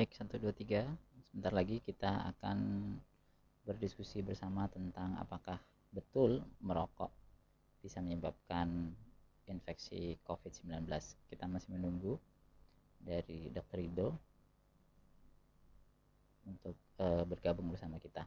Cek 1 2 3. Sebentar lagi kita akan berdiskusi bersama tentang apakah betul merokok bisa menyebabkan infeksi COVID-19. Kita masih menunggu dari Dr. Rido untuk bergabung bersama kita.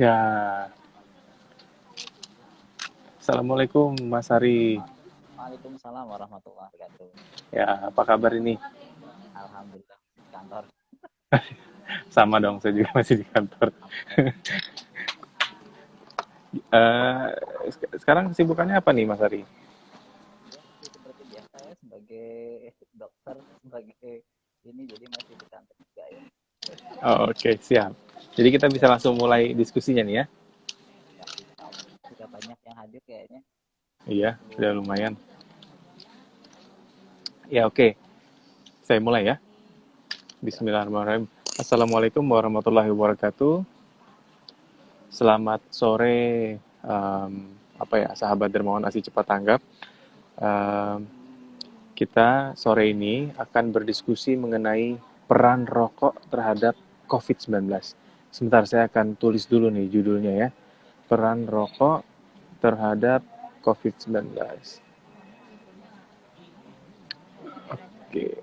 Ya, Assalamualaikum Mas Ari. Waalaikumsalam warahmatullahi wabarakatuh. Ya, apa kabar ini? Alhamdulillah di kantor. Sama dong, saya juga masih di kantor. Eh, Sekarang kesibukannya apa nih Mas Ari? Ya masih seperti biasa ya sebagai dokter, sebagai ini jadi masih di kantor juga ya. Oh, oke, siap. Jadi kita bisa langsung mulai diskusinya nih ya? Ya, sudah banyak yang hadir kayaknya Iya, untuk sudah lumayan. Ya, oke. Saya mulai ya. silakan. Bismillahirrahmanirrahim. Assalamualaikum warahmatullahi wabarakatuh. Selamat sore, sahabat dermawan asih cepat tanggap. Em, Kita sore ini akan berdiskusi mengenai peran rokok terhadap COVID-19. Sebentar, saya akan tulis dulu nih judulnya ya. Peran rokok terhadap COVID-19. Oke.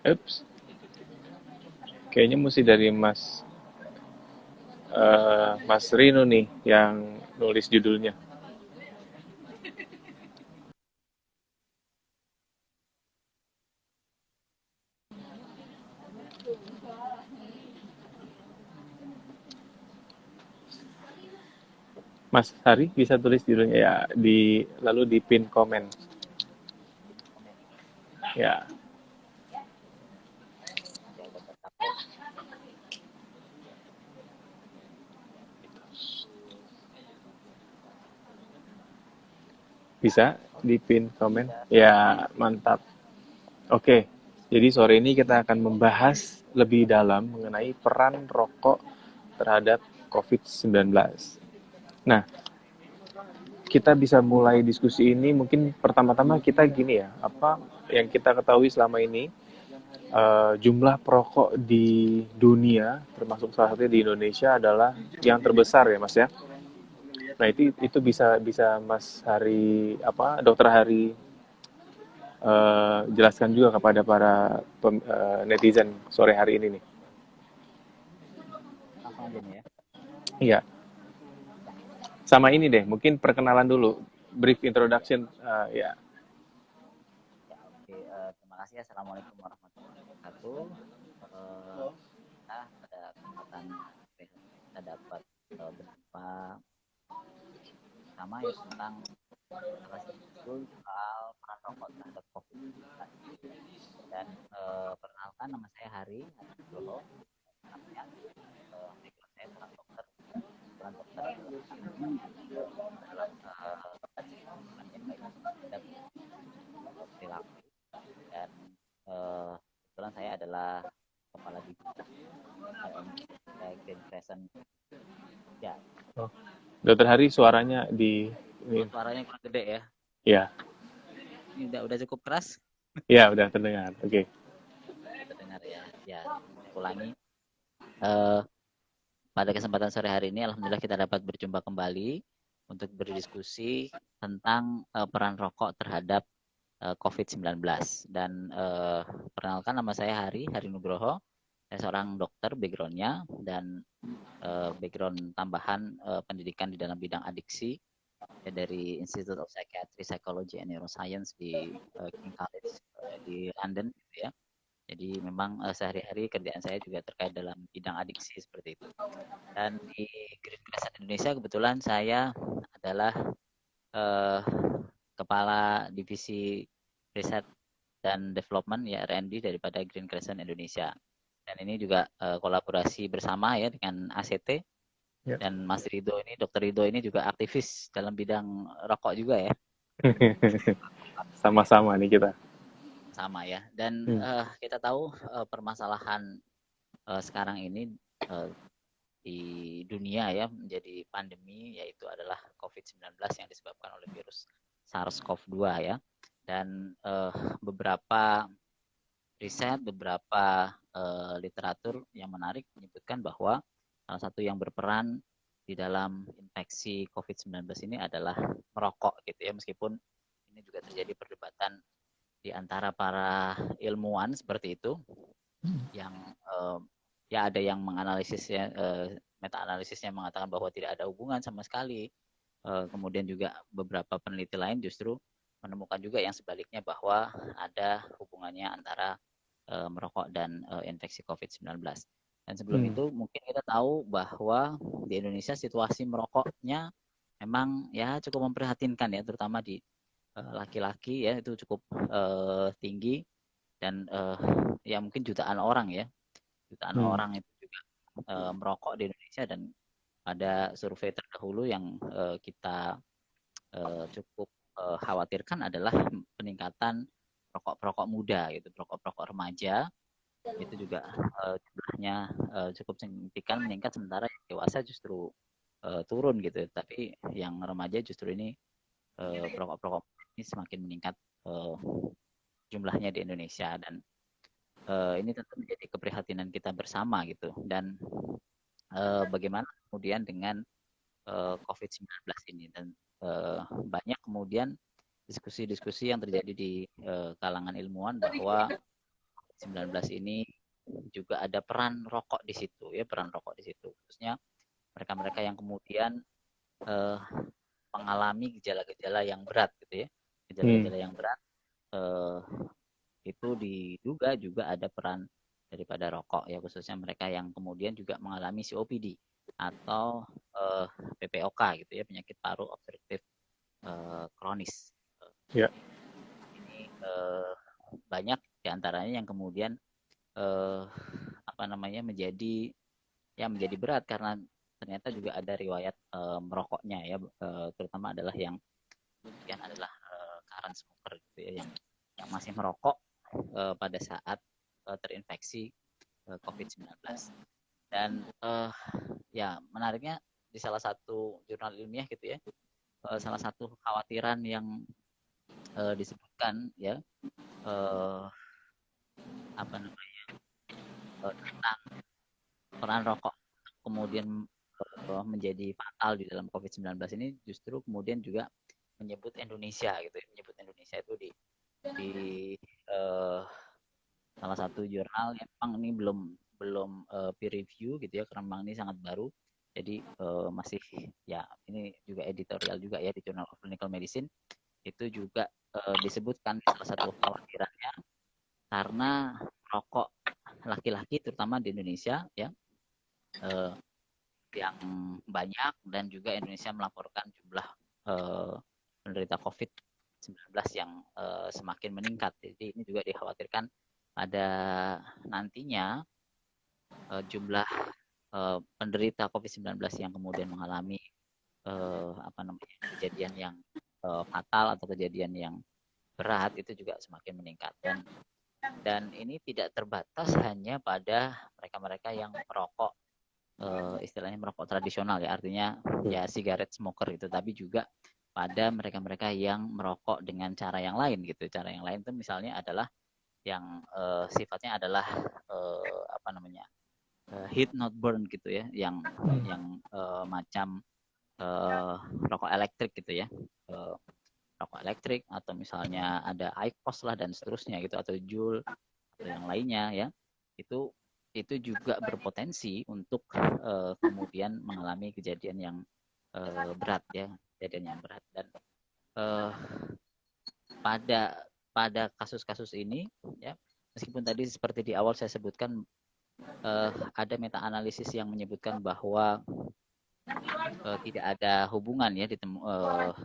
Ups. Kayaknya mesti dari Mas Rino nih yang nulis judulnya. Mas Hari bisa tulis judulnya ya lalu di pin komen. Komen. Ya, Ya udah tercapai. bisa Oke, di pin komen. udah. Ya, mantap. Oke. Jadi sore ini kita akan membahas lebih dalam mengenai peran rokok terhadap COVID-19. Nah, kita bisa mulai diskusi ini mungkin pertama-tama kita gini ya, apa yang kita ketahui selama ini, jumlah perokok di dunia, termasuk salah satunya di Indonesia adalah yang terbesar ya Mas ya. Nah itu bisa bisa Mas Hari apa Dokter Hari jelaskan juga kepada para netizen sore hari ini nih. Langsung aja nih ya. Iya, Ya, sama ini deh, mungkin perkenalan dulu, brief introduction, ya. ya oke. Terima kasih. Assalamualaikum warahmatullahi wabarakatuh. Eh, kita pada kesempatan kita dapat berjumpa sama ya tentang masalah judul soal peran rokok terhadap COVID-19. Dan perkenalkan, nama saya Hari Nugroho. Namanya background saya seorang dokter. Kebetulan dokter adalah dalam yang baik terhadap perilaku, dan kebetulan saya adalah kepala divisi R&D Green Crescent. Ya, Oh, Dokter Hari suaranya di ini, suaranya kurang gede ya. ya, Ini udah cukup keras. ya udah terdengar. Oke. Terdengar ya. Ya, saya ulangi. Eh, Pada kesempatan sore hari ini, alhamdulillah kita dapat berjumpa kembali untuk berdiskusi tentang peran rokok terhadap COVID-19. Dan perkenalkan, nama saya Hari Nugroho. Saya seorang dokter background-nya, dan background tambahan pendidikan di dalam bidang adiksi ya, dari Institute of Psychiatry, Psychology and Neuroscience di King College di London gitu ya. Jadi memang sehari-hari kerjaan saya juga terkait dalam bidang adiksi seperti itu. Dan di Green Crescent Indonesia kebetulan saya adalah eh, kepala divisi riset dan development ya, R&D daripada Green Crescent Indonesia. Dan ini juga kolaborasi bersama ya dengan ACT, Ya. dan Mas Rido ini, Dokter Rido ini juga aktivis dalam bidang rokok juga ya. Sama-sama nih kita. Sama ya. Dan Hmm. kita tahu permasalahan sekarang ini uh, di dunia ya menjadi pandemi, yaitu adalah COVID-19 yang disebabkan oleh virus SARS-CoV-2 ya. Dan beberapa riset, beberapa literatur yang menarik menyebutkan bahwa salah satu yang berperan di dalam infeksi COVID-19 ini adalah merokok gitu ya, meskipun ini juga terjadi perdebatan di antara para ilmuwan seperti itu, yang ya ada yang menganalisisnya, meta analisisnya mengatakan bahwa tidak ada hubungan sama sekali. Kemudian juga beberapa peneliti lain justru menemukan juga yang sebaliknya, bahwa ada hubungannya antara merokok dan infeksi COVID-19. Dan sebelum itu mungkin kita tahu bahwa di Indonesia situasi merokoknya memang ya cukup memprihatinkan ya, terutama di laki-laki ya, itu cukup tinggi. Dan ya mungkin jutaan orang itu juga merokok di Indonesia. Dan ada survei terdahulu yang kita cukup khawatirkan adalah peningkatan perokok-perokok muda gitu, perokok-perokok remaja itu juga jumlahnya cukup signifikan meningkat, sementara yang dewasa justru turun gitu. Tapi yang remaja justru ini perokok-perokok ini semakin meningkat jumlahnya di Indonesia. Dan ini tentu menjadi keprihatinan kita bersama gitu. Dan bagaimana kemudian dengan COVID-19 ini, dan banyak kemudian diskusi-diskusi yang terjadi di kalangan ilmuwan bahwa COVID-19 ini juga ada peran rokok di situ ya, peran rokok di situ, khususnya mereka-mereka yang kemudian eh, mengalami gejala-gejala yang berat gitu ya, gejala-gejala yang berat eh, itu diduga juga ada peran daripada rokok ya, khususnya mereka yang kemudian juga mengalami COPD atau PPOK gitu ya, penyakit paru obstruktif kronis. Ya. Ini banyak diantaranya yang kemudian menjadi berat karena ternyata juga ada riwayat merokoknya ya, terutama adalah yang kemudian adalah current smoker gitu ya, yang masih merokok pada saat terinfeksi COVID-19. Dan ya menariknya di salah satu jurnal ilmiah gitu ya, salah satu kekhawatiran yang disebutkan ya tentang peran rokok kemudian menjadi fatal di dalam COVID-19 ini justru kemudian juga menyebut Indonesia gitu ya. Menyebut Indonesia itu di salah satu jurnal yang memang ini belum peer review gitu ya, karena memang ini sangat baru. Jadi masih ya, ini juga editorial juga ya di Journal of Clinical Medicine. Itu juga disebutkan salah satu kekhawatirannya karena rokok laki-laki terutama di Indonesia ya yang banyak, dan juga Indonesia melaporkan jumlah penderita COVID-19 yang semakin meningkat. Jadi ini juga dikhawatirkan pada nantinya jumlah penderita COVID-19 yang kemudian mengalami kejadian yang fatal atau kejadian yang berat itu juga semakin meningkat. Dan ini tidak terbatas hanya pada mereka-mereka yang merokok istilahnya merokok tradisional ya, artinya ya cigarette smoker itu, tapi juga pada mereka-mereka yang merokok dengan cara yang lain gitu. Cara yang lain itu misalnya adalah yang sifatnya adalah heat not burn gitu ya, yang macam rokok elektrik gitu ya, rokok elektrik atau misalnya ada IQOS lah dan seterusnya gitu, atau Juul atau yang lainnya ya, itu juga berpotensi untuk kemudian mengalami kejadian yang berat ya, kejadian yang berat. Dan pada kasus-kasus ini ya, meskipun tadi seperti di awal saya sebutkan ada meta analisis yang menyebutkan bahwa tidak ada hubungan ya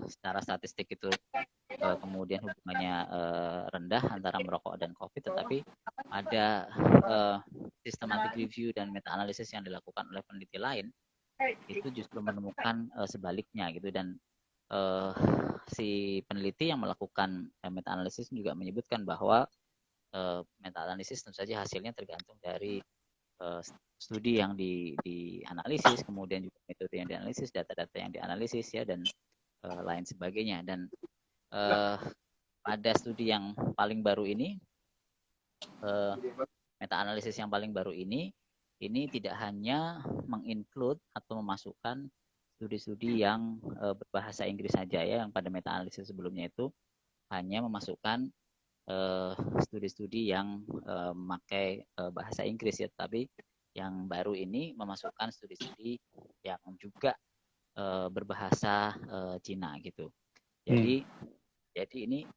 secara statistik itu kemudian hubungannya rendah antara merokok dan COVID, tetapi ada systematic review dan meta analisis yang dilakukan oleh peneliti lain itu justru menemukan sebaliknya gitu. Dan si peneliti yang melakukan meta analisis juga menyebutkan bahwa meta analisis tentu saja hasilnya tergantung dari studi yang dianalisis, kemudian juga metode yang dianalisis, data-data yang dianalisis ya, dan lain sebagainya. Dan pada studi yang paling baru ini, meta analisis yang paling baru ini tidak hanya menginclude atau memasukkan studi-studi yang berbahasa Inggris saja ya, yang pada meta analisis sebelumnya itu hanya memasukkan studi-studi yang memakai bahasa Inggris ya, tapi yang baru ini memasukkan studi-studi yang juga berbahasa Cina gitu. Jadi ini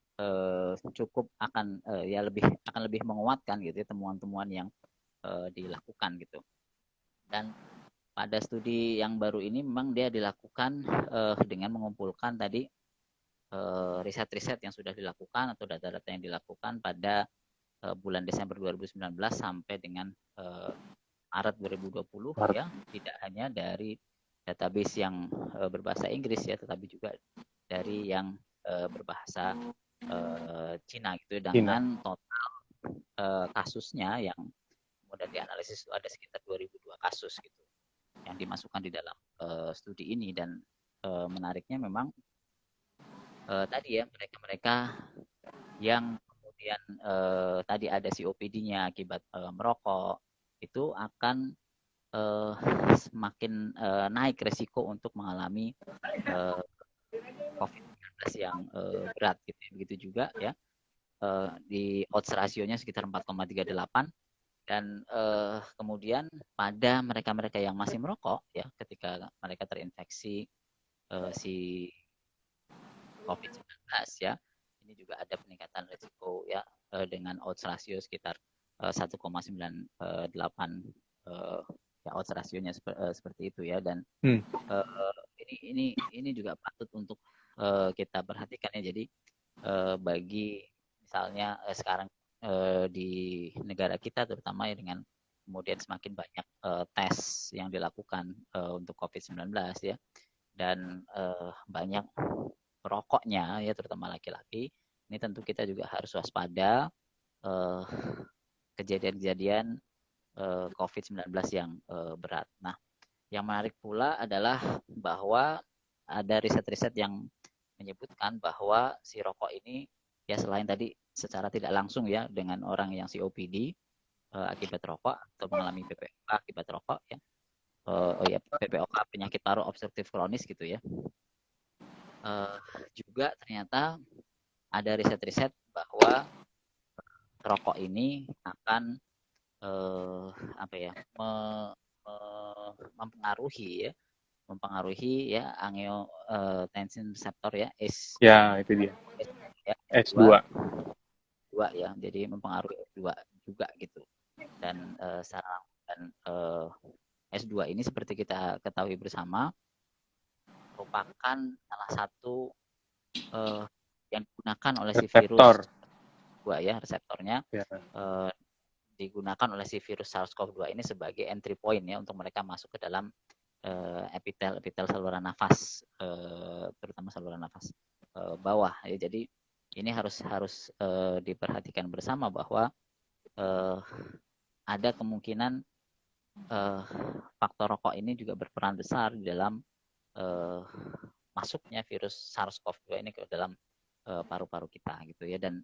cukup akan lebih menguatkan gitu ya, temuan-temuan yang dilakukan gitu. Dan pada studi yang baru ini memang dia dilakukan dengan mengumpulkan tadi riset-riset yang sudah dilakukan atau data-data yang dilakukan pada bulan Desember 2019 sampai dengan Maret 2020 ya, tidak hanya dari database yang berbahasa Inggris ya, tetapi juga dari yang berbahasa Cina gitu, dengan total kasusnya yang kemudian dianalisis itu ada sekitar 2002 kasus gitu yang dimasukkan di dalam studi ini. Dan menariknya memang tadi ya, mereka-mereka yang kemudian tadi ada COPD-nya akibat merokok itu akan semakin naik resiko untuk mengalami COVID-19 yang berat gitu. Begitu juga ya di odds rasionya sekitar 4,38. Dan kemudian pada mereka-mereka yang masih merokok ya, ketika mereka terinfeksi si COVID-19 ya, ini juga ada peningkatan risiko ya dengan odds rasio sekitar 1,98 ya odds rasionya seperti itu ya. Dan ini juga patut untuk kita perhatikan ya. Jadi bagi misalnya sekarang di negara kita terutama ya, dengan kemudian semakin banyak tes yang dilakukan untuk COVID-19 ya, dan banyak perokoknya ya, terutama laki-laki, ini tentu kita juga harus waspada kejadian-kejadian COVID-19 yang berat. Nah, yang menarik pula adalah bahwa ada riset-riset yang menyebutkan bahwa si rokok ini ya, selain tadi secara tidak langsung ya dengan orang yang COPD akibat rokok atau mengalami PPOK akibat rokok ya, PPOK penyakit paru obstruktif kronis gitu ya, juga ternyata ada riset-riset bahwa rokok ini akan mempengaruhi ya angiotensin reseptor ya, ya itu dia S2 2 ya, jadi mempengaruhi S2 juga gitu. Dan S2 ini seperti kita ketahui bersama merupakan salah satu yang digunakan oleh si virus 2 ya, reseptornya digunakan oleh si virus SARS-CoV-2 ini sebagai entry point ya untuk mereka masuk ke dalam epitel saluran nafas, terutama saluran nafas bawah ya. Jadi ini harus diperhatikan bersama bahwa ada kemungkinan faktor rokok ini juga berperan besar di dalam masuknya virus SARS-CoV-2 ini ke dalam paru-paru kita gitu ya. Dan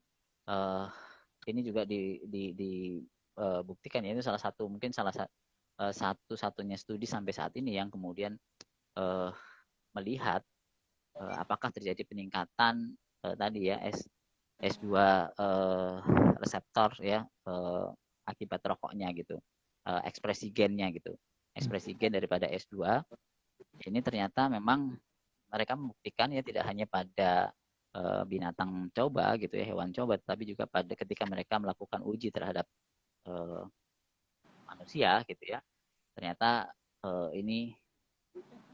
ini juga dibuktikan ya, itu salah satu-satunya studi sampai saat ini yang kemudian melihat apakah terjadi peningkatan tadi ya S2 reseptor ya akibat rokoknya gitu, ekspresi gennya gitu, ekspresi gen daripada S2 ini ternyata memang mereka membuktikan ya, tidak hanya pada binatang coba gitu ya, hewan coba, tapi juga pada ketika mereka melakukan uji terhadap manusia gitu ya, ternyata ini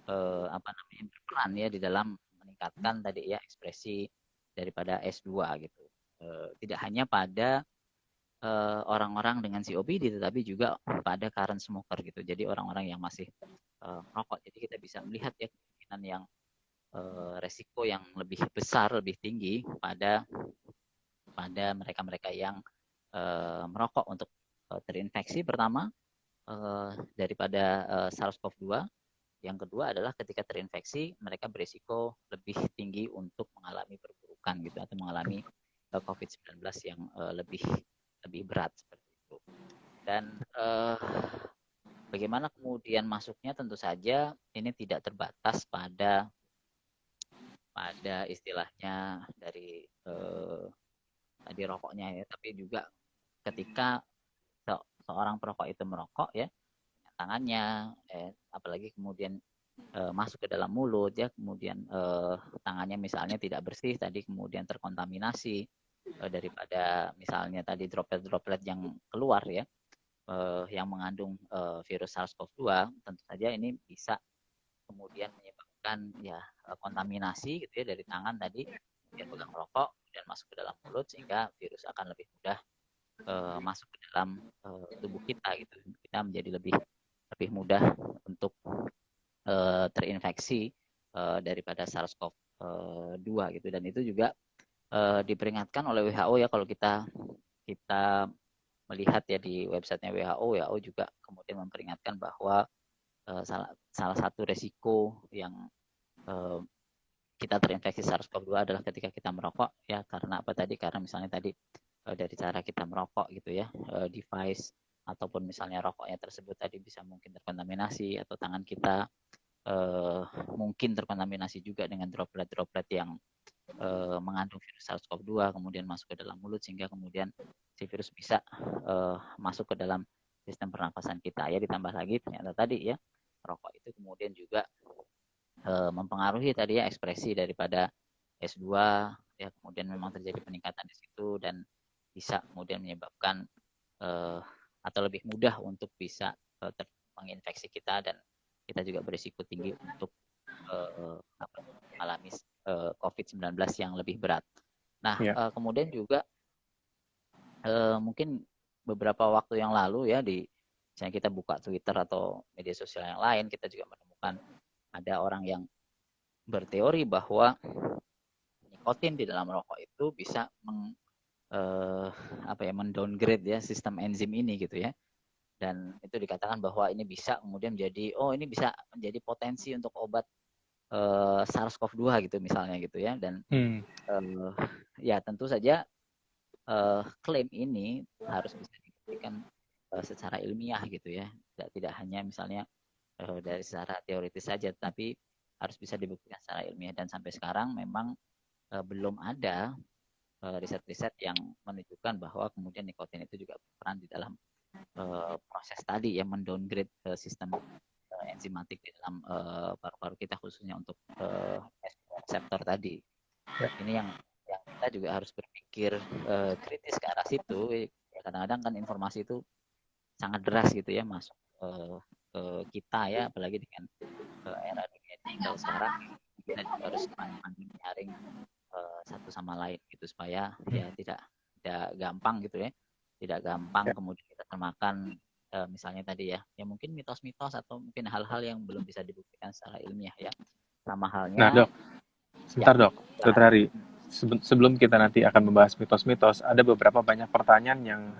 berperan ya di dalam meningkatkan tadi ya ekspresi daripada S2 gitu. Tidak hanya pada orang-orang dengan COPD, tetapi juga pada current smoker gitu. Jadi orang-orang yang masih merokok. Jadi kita bisa melihat ya kemungkinan yang resiko yang lebih besar, lebih tinggi pada mereka-mereka yang merokok untuk terinfeksi pertama daripada SARS-CoV-2. Yang kedua adalah ketika terinfeksi mereka berisiko lebih tinggi untuk mengalami perburukan gitu, atau mengalami COVID-19 yang lebih berat seperti itu. Dan bagaimana kemudian masuknya, tentu saja ini tidak terbatas pada istilahnya dari rokoknya ya, tapi juga ketika seorang perokok itu merokok ya, tangannya apalagi kemudian masuk ke dalam mulut ya, kemudian tangannya misalnya tidak bersih tadi, kemudian terkontaminasi daripada misalnya tadi droplet yang keluar ya, yang mengandung virus SARS-CoV-2, tentu saja ini bisa kemudian menyebabkan ya kontaminasi gitu ya dari tangan tadi, kemudian pegang rokok dan masuk ke dalam mulut, sehingga virus akan lebih mudah masuk ke dalam tubuh kita gitu. Kita menjadi lebih mudah untuk terinfeksi daripada SARS-CoV-2 gitu. Dan itu juga diperingatkan oleh WHO ya, kalau kita melihat ya di websitenya WHO juga kemudian memperingatkan bahwa salah satu resiko yang kita terinfeksi SARS-CoV-2 adalah ketika kita merokok ya. Karena apa tadi? Karena misalnya tadi dari cara kita merokok gitu ya, device ataupun misalnya rokoknya tersebut tadi bisa mungkin terkontaminasi, atau tangan kita mungkin terkontaminasi juga dengan droplet-droplet yang mengandung virus SARS-CoV-2 kemudian masuk ke dalam mulut, sehingga kemudian si virus bisa masuk ke dalam sistem pernafasan kita ya. Ditambah lagi ternyata tadi ya, rokok itu kemudian juga mempengaruhi tadi ya ekspresi daripada S2 ya, kemudian memang terjadi peningkatan di situ dan bisa kemudian menyebabkan atau lebih mudah untuk bisa menginfeksi kita, dan kita juga berisiko tinggi untuk mengalami COVID-19 yang lebih berat. Nah, kemudian juga mungkin beberapa waktu yang lalu ya, misalnya kita buka Twitter atau media sosial yang lain, kita juga menemukan ada orang yang berteori bahwa nikotin di dalam rokok itu bisa mendowngrade ya sistem enzim ini gitu ya. Dan itu dikatakan bahwa ini bisa kemudian ini bisa menjadi potensi untuk obat SARS-CoV-2 gitu misalnya gitu ya. Dan ya tentu saja klaim ini harus bisa dibuktikan secara ilmiah gitu ya. Tidak hanya misalnya dari secara teoritis saja, tapi harus bisa dibuktikan secara ilmiah. Dan sampai sekarang memang belum ada riset-riset yang menunjukkan bahwa kemudian nikotin itu juga berperan di dalam proses tadi yang mendowngrade sistem enzimatik di dalam paru-paru kita, khususnya untuk reseptor tadi. Ini yang kita juga harus berpikir kritis ke arah situ. Ya, kadang-kadang kan informasi itu sangat deras gitu ya masuk ke kita ya, apalagi dengan era dunia digital sekarang, kita juga harus pandai-pandai menyaring satu sama lain gitu, supaya ya tidak gampang gitu ya, tidak gampang kemudian kita termakan misalnya tadi ya mungkin mitos-mitos atau mungkin hal-hal yang belum bisa dibuktikan secara ilmiah ya. Sama halnya. Nah dok, sebentar dok, Dr. Hari, sebelum kita nanti akan membahas mitos-mitos, ada beberapa banyak pertanyaan yang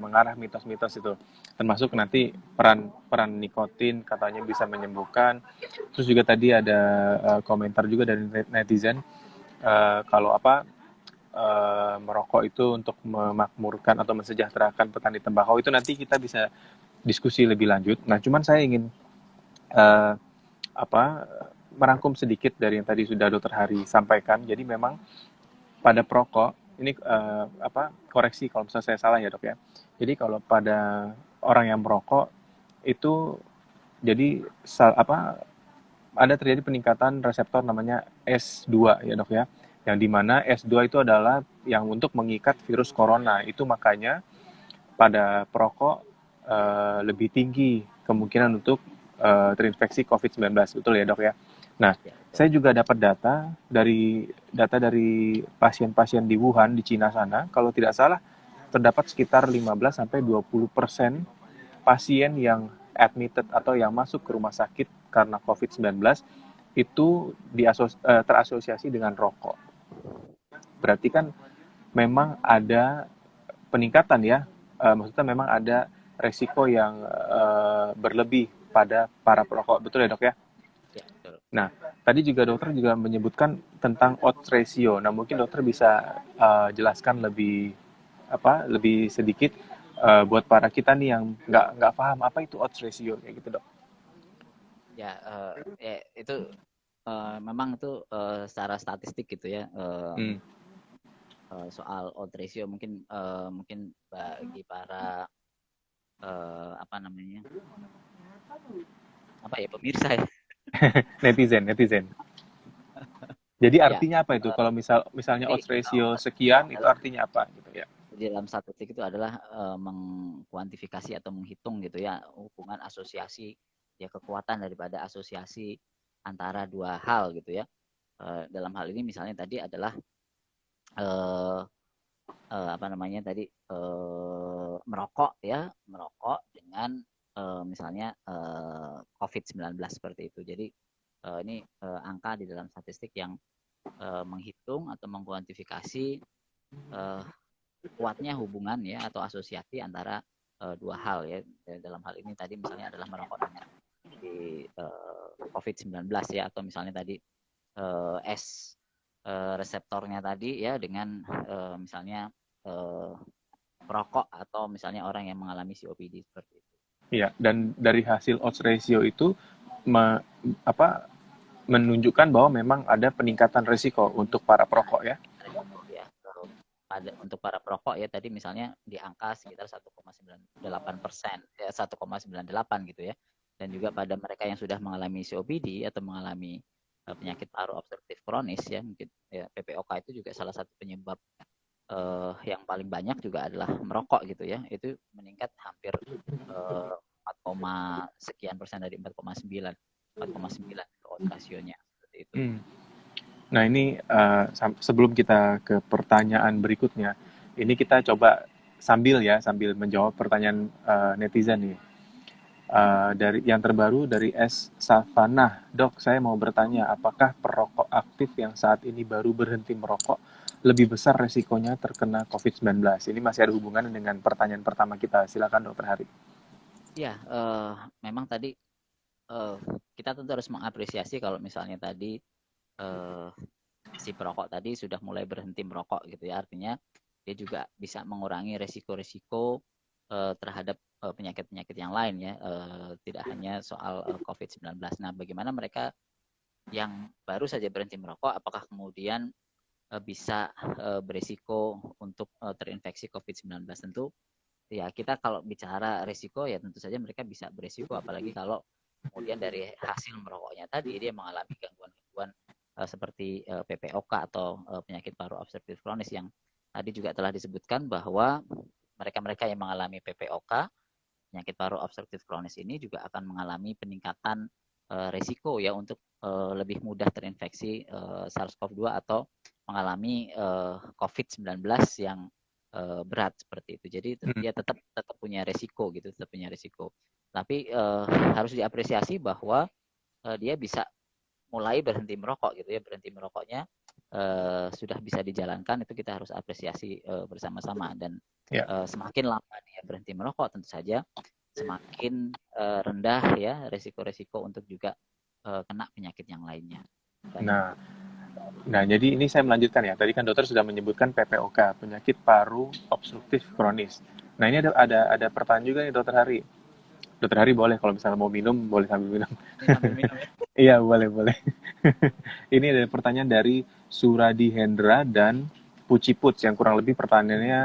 mengarah mitos-mitos itu, termasuk nanti peran nikotin katanya bisa menyembuhkan. Terus juga tadi ada komentar juga dari netizen kalau merokok itu untuk memakmurkan atau mensejahterakan petani tembakau. Itu nanti kita bisa diskusi lebih lanjut. Nah, cuman saya ingin merangkum sedikit dari yang tadi sudah Dr. Hari sampaikan. Jadi memang pada perokok ini koreksi kalau misalnya saya salah ya dok ya. Jadi kalau pada orang yang merokok itu jadi ada terjadi peningkatan reseptor namanya S2 ya dok ya, yang dimana S2 itu adalah yang untuk mengikat virus corona. Itu makanya pada perokok lebih tinggi kemungkinan untuk terinfeksi COVID-19, betul ya dok ya. Nah, saya juga dapat data dari pasien-pasien di Wuhan di Cina sana, kalau tidak salah terdapat sekitar 15-20% pasien yang admitted atau yang masuk ke rumah sakit karena COVID-19 itu terasosiasi dengan rokok. Berarti kan memang ada peningkatan ya, maksudnya memang ada resiko yang berlebih pada para perokok, betul ya dok ya? Ya, betul. Nah, tadi juga dokter juga menyebutkan tentang odds ratio. Nah, mungkin dokter bisa jelaskan lebih sedikit buat para kita nih yang nggak paham apa itu odds ratio kayak gitu dok. Ya, itu memang itu secara statistik gitu ya. Soal odds ratio mungkin bagi para pemirsa ya. netizen. Jadi artinya apa itu? Kalau misalnya odds ratio sekian, itu artinya apa gitu ya? Di dalam statistik itu adalah mengkuantifikasi atau menghitung gitu ya hubungan asosiasi ya, kekuatan daripada asosiasi antara dua hal gitu ya. Dalam hal ini misalnya tadi adalah merokok dengan misalnya COVID-19 seperti itu. Jadi ini angka di dalam statistik yang menghitung atau mengkuantifikasi kuatnya hubungan ya atau asosiasi antara dua hal ya. Dalam hal ini tadi misalnya adalah merokok dengan di COVID-19 ya, atau misalnya tadi S reseptornya tadi ya dengan misalnya perokok atau misalnya orang yang mengalami COPD seperti itu. Iya, dan dari hasil odds ratio itu menunjukkan bahwa memang ada peningkatan risiko untuk para perokok ya. Untuk para perokok ya tadi misalnya di angka sekitar 1,98% ya, 1,98 gitu ya. Dan juga pada mereka yang sudah mengalami COPD atau mengalami penyakit paru obstruktif kronis ya, mungkin ya, PPOK itu juga salah satu penyebab yang paling banyak juga adalah merokok gitu ya. Itu meningkat hampir sekian persen dari 4,9 growth rasionya seperti itu. Nah ini sebelum kita ke pertanyaan berikutnya, ini kita coba sambil menjawab pertanyaan netizen nih. Dari yang terbaru dari S. Savannah, Dok, saya mau bertanya, apakah perokok aktif yang saat ini baru berhenti merokok lebih besar resikonya terkena COVID-19? Ini masih ada hubungan dengan pertanyaan pertama kita. Silakan, Dokter Hari. Ya, memang tadi kita tentu harus mengapresiasi kalau misalnya tadi si perokok tadi sudah mulai berhenti merokok gitu ya, artinya dia juga bisa mengurangi resiko-resiko terhadap penyakit-penyakit yang lain ya, tidak hanya soal COVID-19. Nah, bagaimana mereka yang baru saja berhenti merokok, apakah kemudian bisa beresiko untuk terinfeksi COVID-19? Tentu ya, kita kalau bicara resiko ya tentu saja mereka bisa beresiko, apalagi kalau kemudian dari hasil merokoknya tadi dia mengalami gangguan-gangguan seperti PPOK atau penyakit paru obstruktif kronis yang tadi juga telah disebutkan bahwa mereka-mereka yang mengalami PPOK, penyakit paru obstruktif kronis ini juga akan mengalami peningkatan resiko ya untuk lebih mudah terinfeksi SARS-CoV-2 atau mengalami COVID-19 yang berat seperti itu. Jadi dia tetap punya resiko gitu, tetap punya resiko. Tapi harus diapresiasi bahwa dia bisa mulai berhenti merokok gitu ya, berhenti merokoknya sudah bisa dijalankan, itu kita harus apresiasi bersama-sama. Dan semakin lama dia berhenti merokok, tentu saja semakin rendah ya resiko-resiko untuk juga kena penyakit yang lainnya. Nah, jadi ini saya melanjutkan ya. Tadi kan dokter sudah menyebutkan PPOK, penyakit paru obstruktif kronis. Nah, ini ada pertanyaan juga nih, Dokter Hari. Dokter Hari boleh kalau misalnya mau minum, boleh sambil minum. Sambil minum ya. Iya, boleh. Ini ada pertanyaan dari Suradi Hendra dan Puciputs yang kurang lebih pertanyaannya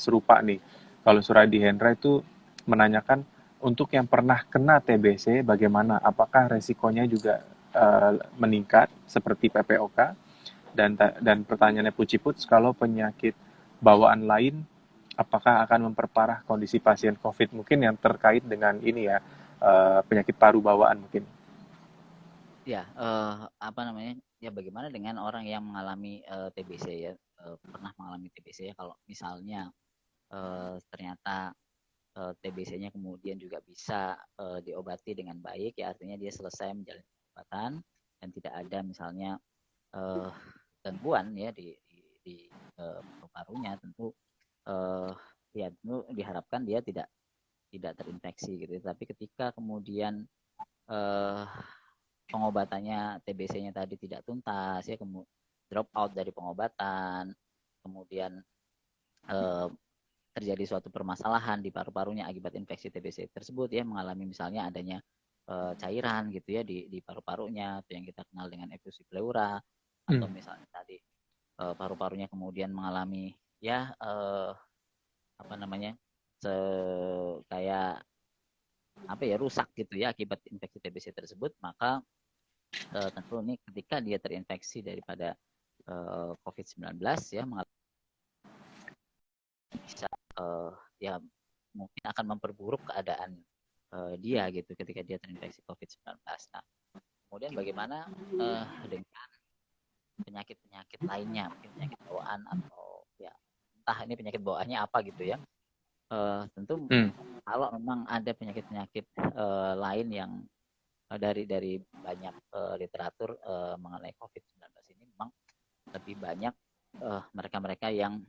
serupa nih. Kalau Suradi Hendra itu menanyakan untuk yang pernah kena TBC bagaimana? Apakah resikonya juga meningkat seperti PPOK? Dan pertanyaannya Puciputs, kalau penyakit bawaan lain apakah akan memperparah kondisi pasien COVID? Mungkin yang terkait dengan ini ya, penyakit paru bawaan mungkin. Ya, apa namanya? Ya, bagaimana dengan orang yang mengalami TBC ya, pernah mengalami TBC ya, kalau misalnya ternyata TBC-nya kemudian juga bisa diobati dengan baik ya, artinya dia selesai menjalani pengobatan dan tidak ada misalnya gangguan ya di paru-parunya, tentu ya tentu diharapkan dia tidak terinfeksi gitu. Tapi ketika kemudian pengobatannya TBC-nya tadi tidak tuntas ya, kemudian drop out dari pengobatan, kemudian terjadi suatu permasalahan di paru-parunya akibat infeksi TBC tersebut ya, mengalami misalnya adanya cairan gitu ya di paru-parunya, itu yang kita kenal dengan efusi pleura, atau misalnya tadi paru-parunya kemudian mengalami ya apa namanya, kayak apa ya, rusak gitu ya akibat infeksi TBC tersebut, maka tentu ini ketika dia terinfeksi daripada COVID-19 ya, bisa ya mungkin akan memperburuk keadaan dia gitu ketika dia terinfeksi COVID-19. Nah, kemudian bagaimana dengan penyakit-penyakit lainnya, mungkin penyakit bawaan atau ya entah ini penyakit bawaannya apa gitu ya. Tentu kalau memang ada penyakit-penyakit lain yang dari banyak literatur mengenai COVID-19 ini, memang lebih banyak mereka-mereka yang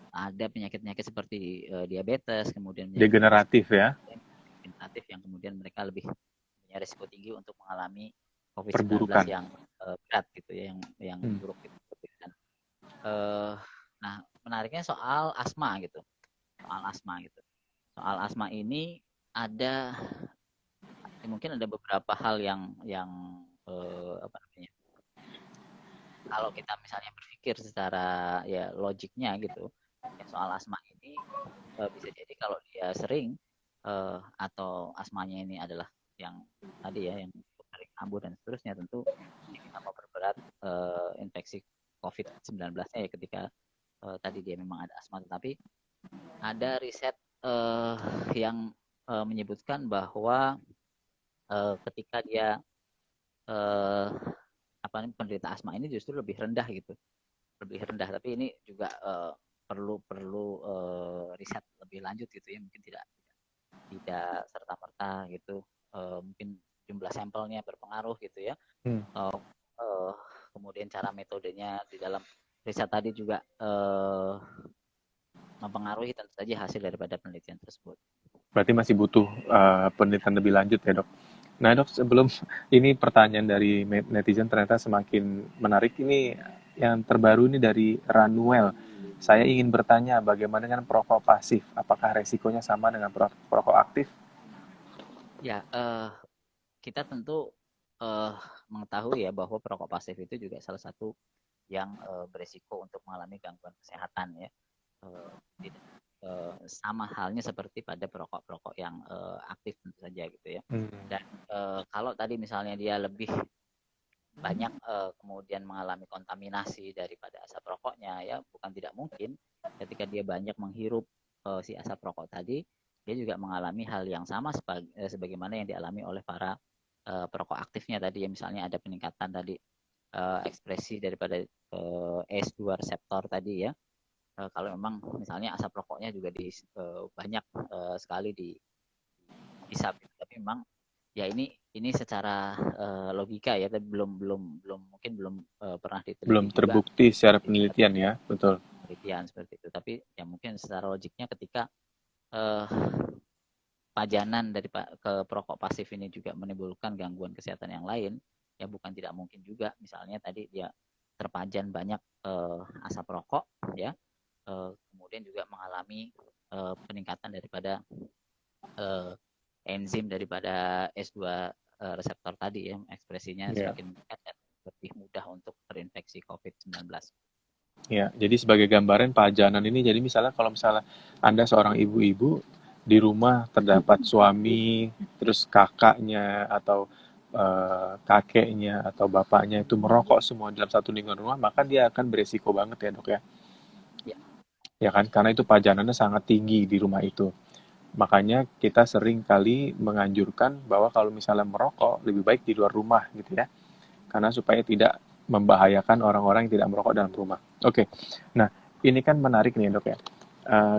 ada penyakit-penyakit seperti diabetes, kemudian degeneratif ya, degeneratif yang kemudian mereka lebih punya risiko tinggi untuk mengalami COVID-19 perburukan yang berat gitu ya, yang buruk gitu. Dan, nah, menariknya soal asma gitu. Soal asma ini ada mungkin ada beberapa hal yang apa namanya, kalau kita misalnya berpikir secara ya logiknya gitu ya, soal asma ini bisa jadi kalau dia sering atau asmanya ini adalah yang tadi ya, yang sering kambuh dan seterusnya, tentu ini bisa memperberat infeksi COVID-19-nya ya, ketika tadi dia memang ada asma. Tetapi ada riset yang menyebutkan bahwa ketika dia eh, penderita asma ini justru lebih rendah gitu, lebih rendah. Tapi ini juga perlu perlu riset lebih lanjut gitu ya, mungkin tidak tidak serta merta gitu. Mungkin jumlah sampelnya berpengaruh gitu ya. Hmm. Uh, Kemudian cara metodenya di dalam riset tadi juga mempengaruhi tentu saja hasil daripada penelitian tersebut. Berarti masih butuh penelitian lebih lanjut ya, Dok. Nah, Dok, sebelum ini pertanyaan dari netizen ternyata semakin menarik. Ini yang terbaru ini dari Ranuel. Saya ingin bertanya bagaimana dengan perokok pasif? Apakah resikonya sama dengan perokok aktif? Ya, kita tentu uh, mengetahui ya bahwa perokok pasif itu juga salah satu yang beresiko untuk mengalami gangguan kesehatan ya. Tidak sama halnya seperti pada perokok-perokok yang aktif tentu saja gitu ya. Dan kalau tadi misalnya dia lebih banyak kemudian mengalami kontaminasi daripada asap rokoknya ya, bukan tidak mungkin ketika dia banyak menghirup si asap rokok tadi, dia juga mengalami hal yang sama sebagaimana yang dialami oleh para perokok aktifnya tadi ya, misalnya ada peningkatan tadi ekspresi daripada S2 reseptor tadi ya. Kalau memang misalnya asap rokoknya juga banyak sekali dihisap, tapi memang ya ini secara logika ya, tapi belum mungkin belum pernah Belum diteliti juga terbukti secara di penelitian ya, betul. penelitian seperti itu. Tapi ya mungkin secara logiknya ketika uh, pajanan dari ke perokok pasif ini juga menimbulkan gangguan kesehatan yang lain, ya bukan tidak mungkin juga. Misalnya tadi dia terpajan banyak asap rokok, ya, kemudian juga mengalami peningkatan daripada uh, enzim daripada S2 reseptor tadi ya, ekspresinya Ya. semakin meningkat dan lebih mudah untuk terinfeksi COVID-19. Ya, jadi sebagai gambaran pajanan ini, jadi misalnya kalau misalnya Anda seorang ibu-ibu, di rumah terdapat suami, terus kakaknya, atau kakeknya, atau bapaknya itu merokok semua dalam satu lingkungan rumah, maka dia akan beresiko banget ya, Dok ya. Ya, Ya kan, karena itu pajanannya sangat tinggi di rumah itu. Makanya kita sering kali menganjurkan bahwa kalau misalnya merokok, lebih baik di luar rumah gitu ya. Karena supaya tidak membahayakan orang-orang yang tidak merokok dalam rumah. Oke, nah ini kan menarik nih dok ya.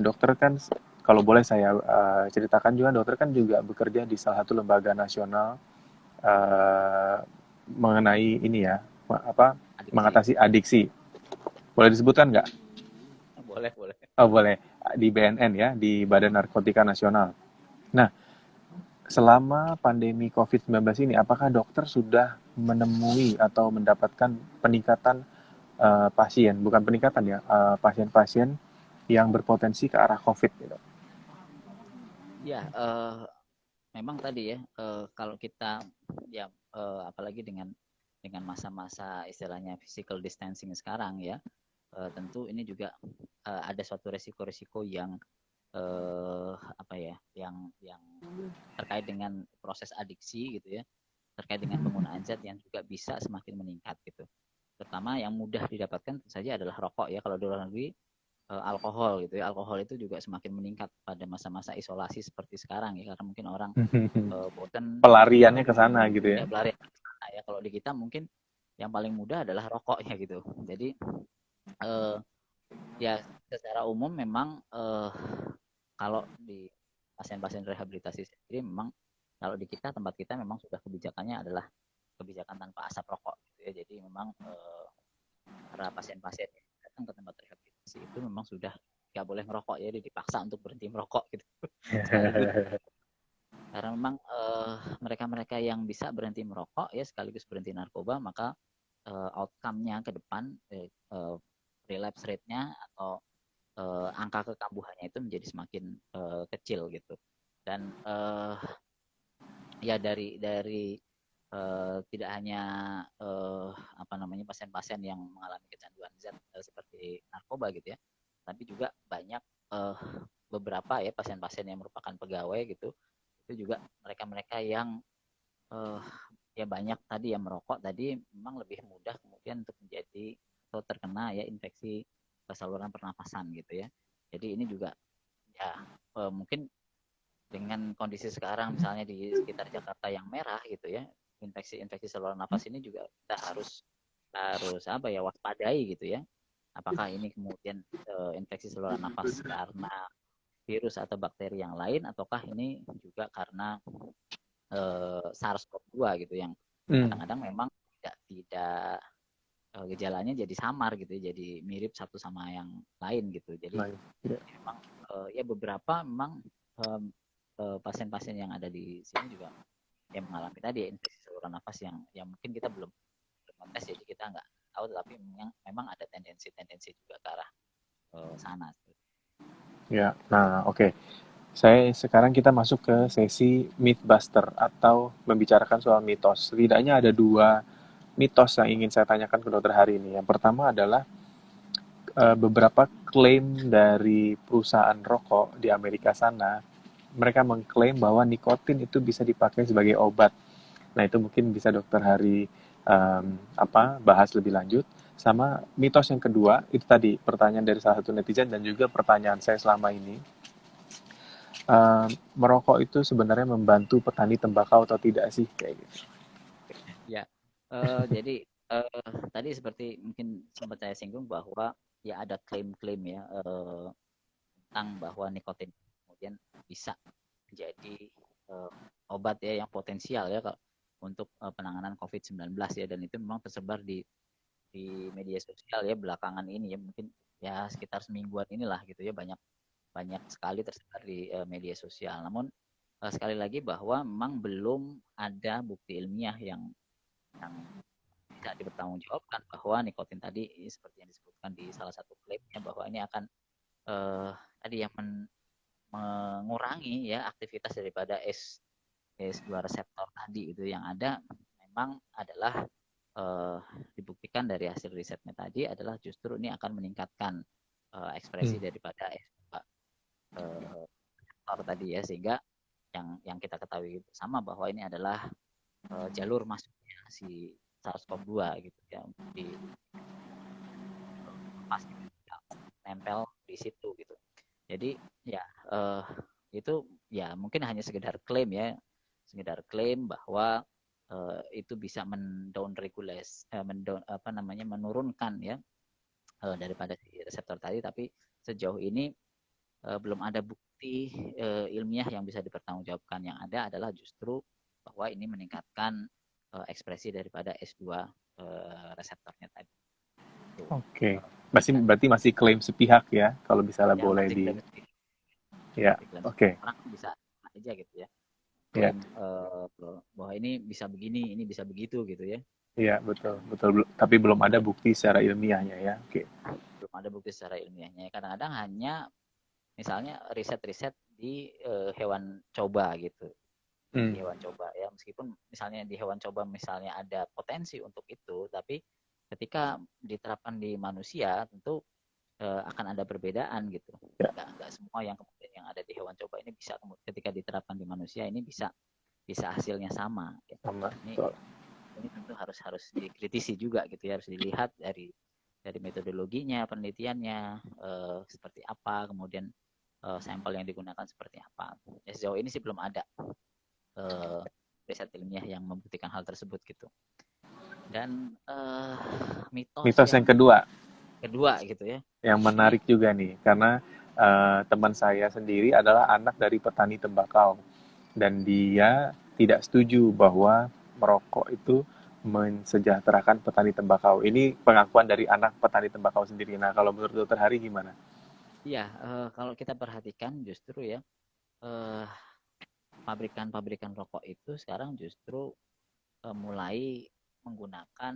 Dokter kan, kalau boleh saya ceritakan juga, dokter kan juga bekerja di salah satu lembaga nasional mengenai ini ya, apa adiksi. mengatasi adiksi. Boleh disebutkan nggak? Boleh, boleh. Oh boleh, di BNN ya, di Badan Narkotika Nasional. Nah, selama pandemi COVID-19 ini, apakah dokter sudah menemui atau mendapatkan peningkatan pasien, bukan peningkatan ya, pasien-pasien yang berpotensi ke arah COVID gitu? Ya, memang tadi ya, kalau kita ya apalagi dengan masa-masa istilahnya physical distancing sekarang ya, tentu ini juga ada suatu resiko-resiko yang apa ya, yang terkait dengan proses adiksi gitu ya, terkait dengan penggunaan zat yang juga bisa semakin meningkat gitu. Terutama yang mudah didapatkan tentu saja adalah rokok ya. Kalau di luar negeri alkohol gitu ya. Alkohol itu juga semakin meningkat pada masa-masa isolasi seperti sekarang ya, karena mungkin orang bosan Pelariannya ke sana gitu ya. ya pelarian nah, ya. Kalau di kita mungkin yang paling mudah adalah rokoknya gitu. Jadi eh, ya secara umum memang kalau di pasien-pasien rehabilitasi sendiri memang kalau di kita tempat kita memang sudah kebijakannya adalah kebijakan tanpa asap rokok gitu ya. Jadi memang para pasien-pasien yang datang ke tempat rehabilitasi itu memang sudah nggak boleh merokok ya, jadi dipaksa untuk berhenti merokok gitu sekaligus karena memang mereka-mereka yang bisa berhenti merokok ya sekaligus berhenti narkoba, maka outcome-nya ke depan relapse rate-nya atau angka kekambuhannya itu menjadi semakin kecil gitu. Dan ya dari tidak hanya apa namanya pasien-pasien yang mengalami kecanduan zat seperti narkoba gitu ya, tapi juga banyak beberapa ya pasien-pasien yang merupakan pegawai gitu, itu juga mereka-mereka yang uh, ya banyak tadi yang merokok tadi memang lebih mudah kemudian untuk menjadi atau terkena ya infeksi saluran pernafasan gitu ya. Jadi ini juga ya mungkin dengan kondisi sekarang misalnya di sekitar Jakarta yang merah gitu ya, infeksi saluran nafas ini juga kita harus harus apa ya, waspadai gitu ya. Apakah ini kemudian infeksi saluran nafas karena virus atau bakteri yang lain, ataukah ini juga karena SARS-CoV-2 gitu yang kadang-kadang memang tidak gejalanya jadi samar gitu ya, jadi mirip satu sama yang lain gitu. Jadi memang ya beberapa memang pasien-pasien yang ada di sini juga yang mengalami tadi infeksi saluran nafas yang mungkin kita belum tes, jadi kita nggak tahu, tapi memang ada tendensi juga ke arah sana. Ya, nah oke. Sekarang kita masuk ke sesi Mythbuster atau membicarakan soal mitos. Setidaknya ada dua mitos yang ingin saya tanyakan ke dokter hari ini. Yang pertama adalah beberapa klaim dari perusahaan rokok di Amerika sana. Mereka mengklaim bahwa nikotin itu bisa dipakai sebagai obat. Nah, itu mungkin bisa dokter Hari bahas lebih lanjut. Sama mitos yang kedua, itu tadi pertanyaan dari salah satu netizen dan juga pertanyaan saya selama ini. Merokok itu sebenarnya membantu petani tembakau atau tidak sih? Kayak gitu. Ya, jadi tadi seperti mungkin sempat saya singgung bahwa ya ada klaim-klaim ya tentang bahwa nikotin kemudian bisa menjadi obat ya yang potensial ya untuk penanganan COVID-19 ya, dan itu memang tersebar di media sosial ya belakangan ini ya, mungkin ya sekitar semingguan inilah gitu ya, banyak banyak sekali tersebar di media sosial. Namun sekali lagi bahwa memang belum ada bukti ilmiah yang bisa dipertanggungjawabkan bahwa nikotin tadi seperti yang disebutkan di salah satu klaimnya bahwa ini akan tadi yang mengurangi ya aktivitas daripada S2 reseptor tadi itu. Yang ada memang adalah dibuktikan dari hasil risetnya tadi adalah justru ini akan meningkatkan ekspresi daripada S2 reseptor tadi ya, sehingga yang kita ketahui bersama bahwa ini adalah jalur masuknya si SARS-CoV-2 gitu ya, di pasti nempel di situ gitu. Jadi ya itu ya mungkin hanya sekedar klaim ya, sekedar klaim bahwa itu bisa mendown regulasi, menurunkan ya daripada si reseptor tadi, tapi sejauh ini belum ada bukti ilmiah yang bisa dipertanggungjawabkan. Yang ada adalah justru bahwa ini meningkatkan ekspresi daripada S2 reseptornya tadi. Oke. Berarti masih klaim sepihak ya, kalau misalnya Ya boleh masih di... klaim, Ya, oke. orang bisa aja gitu ya, Ya, klaim bahwa ini bisa begini, ini bisa begitu gitu ya. iya betul, betul. Tapi belum ada bukti secara ilmiahnya ya. Oke. Belum ada bukti secara ilmiahnya. Kadang-kadang hanya misalnya riset-riset di hewan coba gitu. Di hewan coba ya, meskipun misalnya di hewan coba misalnya ada potensi untuk itu, tapi ketika diterapkan di manusia tentu akan ada perbedaan gitu. Ya, Nggak semua yang kemudian yang ada di hewan coba ini bisa ketika diterapkan di manusia ini bisa bisa hasilnya sama ya. sama. Ini Betul. ini tentu harus harus dikritisi juga gitu ya, harus dilihat dari metodologinya, penelitiannya seperti apa, kemudian sampel yang digunakan seperti apa. Ya, sejauh ini sih belum ada riset ilmiah yang membuktikan hal tersebut gitu. Dan mitos Mitos yang yang kedua, kedua gitu ya, yang ini menarik juga nih, karena teman saya sendiri adalah anak dari petani tembakau. Dan dia tidak setuju bahwa merokok itu mensejahterakan petani tembakau. Ini pengakuan dari anak petani tembakau sendiri. Nah, kalau menurut dokter Hari gimana? ya kalau kita perhatikan justru ya eh, pabrikan-pabrikan rokok itu sekarang justru mulai menggunakan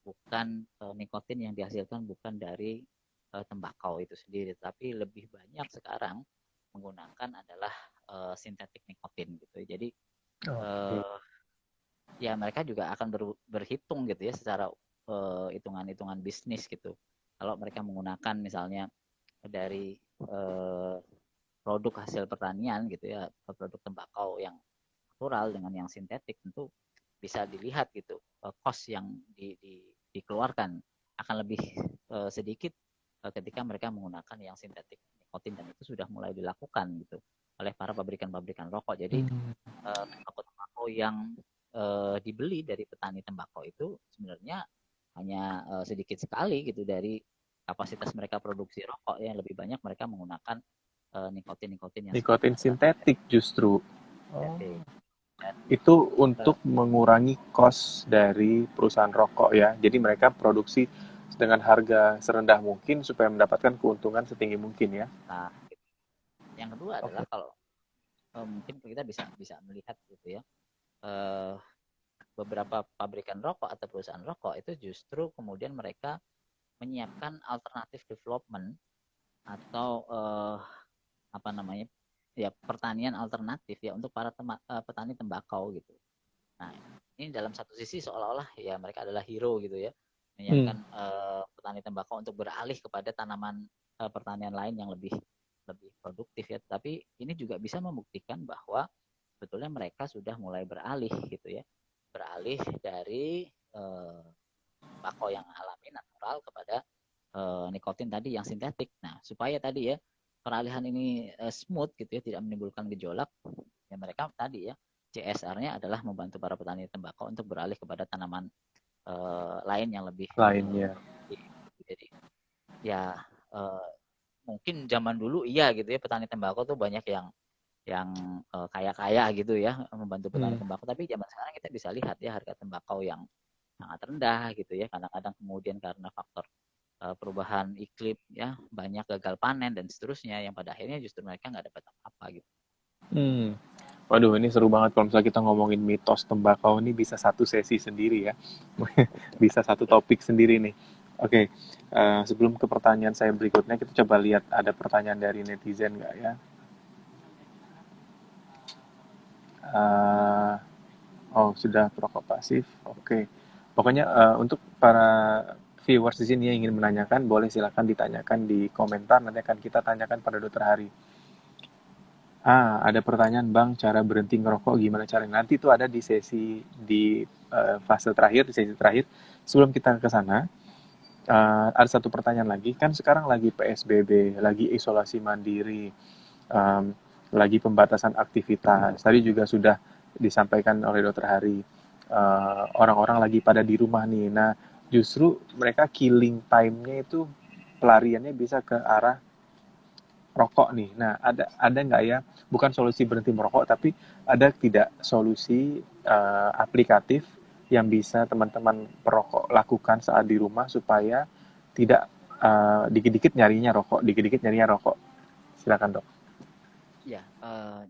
bukan nikotin yang dihasilkan bukan dari tembakau itu sendiri, tapi lebih banyak sekarang menggunakan adalah sintetik nikotin gitu. Jadi Oke. ya mereka juga akan berhitung gitu ya secara hitungan-hitungan bisnis gitu. Kalau mereka menggunakan misalnya dari produk hasil pertanian gitu ya, produk tembakau yang natural dengan yang sintetik, tentu bisa dilihat gitu cost yang dikeluarkan akan lebih sedikit ketika mereka menggunakan yang sintetik nikotin, dan itu sudah mulai dilakukan gitu. oleh para pabrikan-pabrikan rokok. Jadi Hmm. tembakau-tembakau yang dibeli dari petani tembakau itu sebenarnya hanya sedikit sekali gitu dari kapasitas mereka produksi rokok ya. Lebih banyak mereka menggunakan nikotin-nikotin yang Nikotin sifatnya sintetik justru. Oh. sintetik. Dan Itu uh, untuk mengurangi cost dari perusahaan rokok ya. Jadi mereka produksi dengan harga serendah mungkin supaya mendapatkan keuntungan setinggi mungkin ya. nah, yang kedua adalah Oke. kalau mungkin kita bisa bisa melihat gitu ya. Uh, Beberapa pabrikan rokok atau perusahaan rokok itu justru kemudian mereka menyiapkan alternatif development atau apa namanya ya pertanian alternatif ya untuk para petani tembakau gitu. Nah ini dalam satu sisi seolah-olah ya mereka adalah hero gitu ya Hmm. menyiapkan petani tembakau untuk beralih kepada tanaman pertanian lain yang lebih lebih produktif ya. Tapi ini juga bisa membuktikan bahwa sebetulnya mereka sudah mulai beralih gitu ya, beralih dari tembakau yang alami natural kepada nikotin tadi yang sintetik. Nah, supaya tadi ya peralihan ini smooth gitu ya, tidak menimbulkan gejolak, ya mereka tadi ya CSR-nya adalah membantu para petani tembakau untuk beralih kepada tanaman lain yang lebih Lainnya. jadi ya uh, mungkin zaman dulu iya gitu ya petani tembakau tuh banyak yang kaya-kaya gitu ya membantu petani Hmm. tembakau, tapi zaman sekarang kita bisa lihat ya harga tembakau yang sangat rendah gitu ya, kadang-kadang kemudian karena faktor perubahan iklim ya banyak gagal panen dan seterusnya yang pada akhirnya justru mereka nggak dapat apa-apa gitu. Hmm. Waduh, ini seru banget kalau misalnya kita ngomongin mitos tembakau ini bisa satu sesi sendiri ya. Bisa satu topik sendiri nih. Oke, sebelum ke pertanyaan saya berikutnya, kita coba lihat ada pertanyaan dari netizen nggak ya? Eh, oh, sudah perokok pasif. Oke. Pokoknya untuk para viewers di sini yang ingin menanyakan, boleh silakan ditanyakan di komentar. Nanti akan kita tanyakan pada Dokter Hari. Ada pertanyaan Bang, cara berhenti ngerokok gimana caranya? Nanti itu ada di sesi di fase terakhir, di sesi terakhir. Sebelum kita ke sana, ada satu pertanyaan lagi. Kan sekarang lagi PSBB, lagi isolasi mandiri, em, lagi pembatasan aktivitas. Tadi juga sudah disampaikan oleh Dokter Hari. Orang-orang lagi pada di rumah nih. Nah, justru mereka killing time-nya itu pelariannya bisa ke arah rokok nih. Nah, ada nggak ya, bukan solusi berhenti merokok, tapi ada tidak solusi aplikatif yang bisa teman-teman perokok lakukan saat di rumah supaya tidak dikit-dikit nyarinya rokok, dikit-dikit nyarinya rokok. Silakan dok. Ya,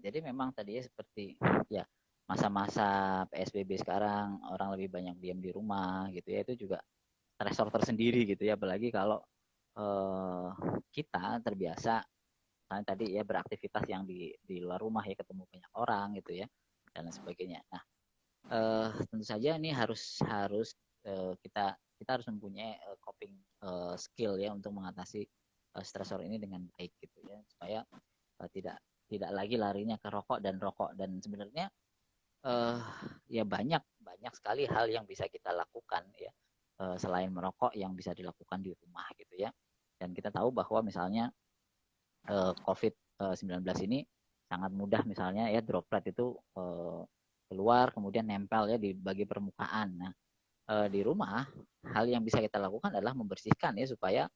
jadi memang tadi ya seperti ya masa-masa PSBB sekarang orang lebih banyak diam di rumah gitu ya, itu juga stresor tersendiri gitu ya, apalagi kalau eh, kita terbiasa misalnya tadi ya beraktivitas yang di luar rumah ya ketemu banyak orang gitu ya dan lain sebagainya. Nah, tentu saja ini harus harus kita kita harus mempunyai coping skill ya untuk mengatasi stresor ini dengan baik gitu ya supaya tidak tidak lagi larinya ke rokok dan rokok. Dan sebenarnya uh, ya banyak banyak sekali hal yang bisa kita lakukan ya selain merokok yang bisa dilakukan di rumah gitu ya. Dan kita tahu bahwa misalnya COVID-19 ini sangat mudah misalnya ya droplet itu keluar kemudian nempel ya di bagi permukaan. Nah, di rumah hal yang bisa kita lakukan adalah membersihkan ya supaya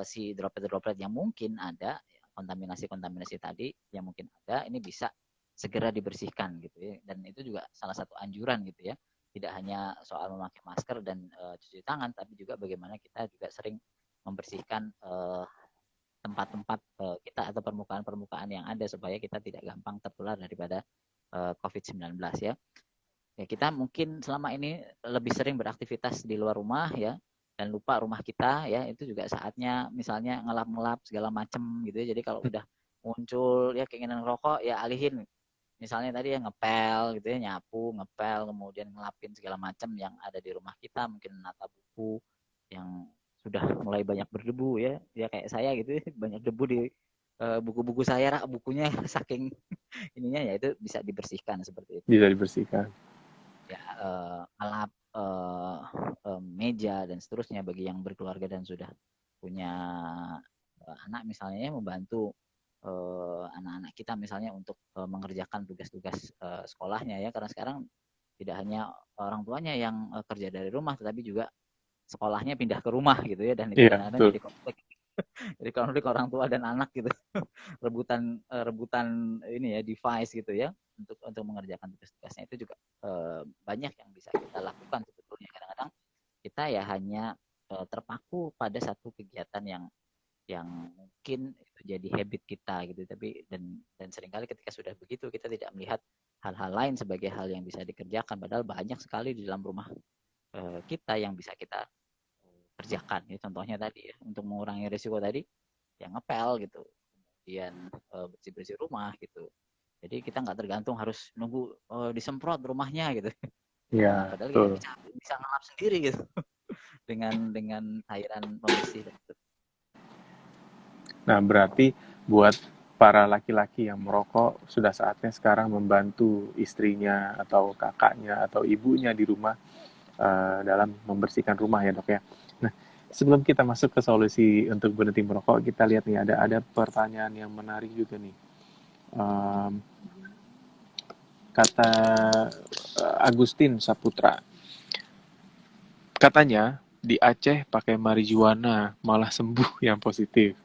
si droplet-droplet yang mungkin ada kontaminasi-kontaminasi tadi yang mungkin ada ini bisa segera dibersihkan gitu ya, dan itu juga salah satu anjuran gitu ya, tidak hanya soal memakai masker dan cuci tangan tapi juga bagaimana kita juga sering membersihkan tempat-tempat kita atau permukaan-permukaan yang ada supaya kita tidak gampang tertular daripada COVID-19 ya. Ya kita mungkin selama ini lebih sering beraktivitas di luar rumah ya dan lupa rumah kita ya, itu juga saatnya misalnya ngelap-ngelap segala macam gitu ya. Jadi kalau udah muncul ya keinginan rokok ya alihin, misalnya tadi ya ngepel gitu ya, nyapu ngepel kemudian ngelapin segala macam yang ada di rumah kita, mungkin nata buku yang sudah mulai banyak berdebu ya ya kayak saya gitu ya, banyak debu di buku-buku saya, bukunya saking ininya ya, itu bisa dibersihkan seperti itu Bisa dibersihkan. ya, alat meja dan seterusnya bagi yang berkeluarga dan sudah punya anak misalnya ya, membantu anak-anak kita misalnya untuk mengerjakan tugas-tugas sekolahnya ya, karena sekarang tidak hanya orang tuanya yang kerja dari rumah, tetapi juga sekolahnya pindah ke rumah gitu ya, dan itu Iya, kadang-kadang betul. jadi konflik, jadi konflik orang tua dan anak gitu, rebutan ini ya, device gitu ya, untuk mengerjakan tugas-tugasnya. Itu juga banyak yang bisa kita lakukan sebetulnya. Kadang-kadang kita ya hanya terpaku pada satu kegiatan yang mungkin itu jadi habit kita gitu, tapi dan seringkali ketika sudah begitu kita tidak melihat hal-hal lain sebagai hal yang bisa dikerjakan, padahal banyak sekali di dalam rumah kita yang bisa kita kerjakan ya. Contohnya tadi ya, untuk mengurangi risiko tadi yang ngepel gitu, kemudian bersih-bersih rumah gitu, jadi kita nggak tergantung harus nunggu disemprot rumahnya gitu. Iya, Padahal kita betul. bisa ngelap sendiri gitu dengan cairan pembersih. Nah, berarti buat para laki-laki yang merokok, sudah saatnya sekarang membantu istrinya atau kakaknya atau ibunya di rumah dalam membersihkan rumah ya, Dok ya. Nah, sebelum kita masuk ke solusi untuk berhenti merokok, kita lihat nih ada pertanyaan yang menarik juga nih. Um, Kata Agustin Saputra, katanya di Aceh pakai marijuana malah sembuh yang positif.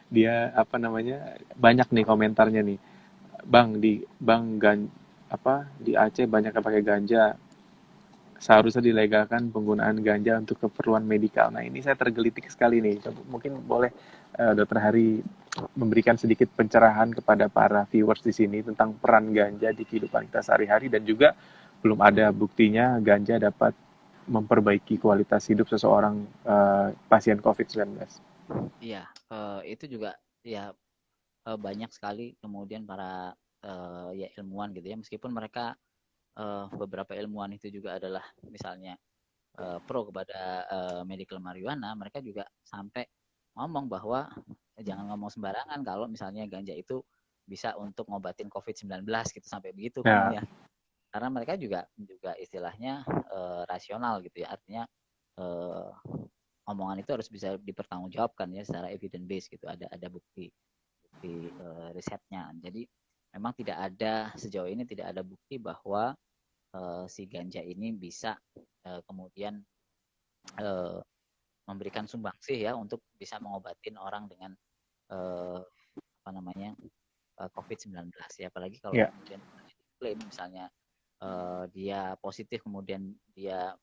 Dia apa namanya, banyak nih komentarnya nih. Di Aceh banyak yang pakai ganja, seharusnya dilegalkan penggunaan ganja untuk keperluan medikal. Nah, ini saya tergelitik sekali nih. Mungkin boleh Dokter Hari memberikan sedikit pencerahan kepada para viewers di sini tentang peran ganja di kehidupan kita sehari-hari, dan juga belum ada buktinya ganja dapat memperbaiki kualitas hidup seseorang pasien COVID-19. Iya, itu juga ya banyak sekali kemudian para ya ilmuwan gitu ya, meskipun mereka beberapa ilmuwan itu juga adalah misalnya pro kepada medical marijuana, mereka juga sampai ngomong bahwa jangan ngomong sembarangan kalau misalnya ganja itu bisa untuk ngobatin COVID-19 gitu, sampai begitu Ya, ngomongnya. Karena mereka juga juga istilahnya rasional gitu ya, artinya eh, omongan itu harus bisa dipertanggungjawabkan ya secara evidence base gitu, ada bukti bukti risetnya. Jadi memang tidak ada, sejauh ini tidak ada bukti bahwa si ganja ini bisa kemudian uh, memberikan sumbangsih ya untuk bisa mengobatin orang dengan uh, apa namanya COVID-19 ya. Apalagi kalau ya, kemudian klaim misalnya dia positif, kemudian dia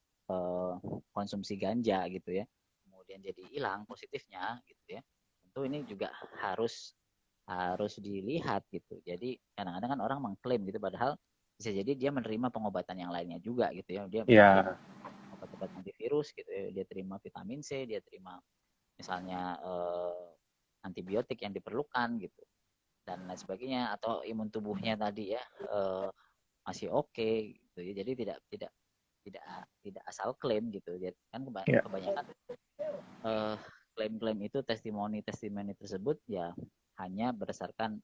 konsumsi ganja gitu ya, kemudian jadi hilang positifnya gitu ya, tentu ini juga harus harus dilihat gitu. Jadi kadang-kadang kan orang mengklaim gitu, padahal bisa jadi dia menerima pengobatan yang lainnya juga gitu ya, dia terima ya, obat-obat antivirus gitu ya, dia terima vitamin C, dia terima misalnya antibiotik yang diperlukan gitu dan lain sebagainya, atau imun tubuhnya tadi ya masih oke gitu ya. Jadi tidak tidak tidak asal klaim gitu. Jadi kan ya. kebanyakan eh, klaim-klaim itu, testimoni-testimoni tersebut ya hanya berdasarkan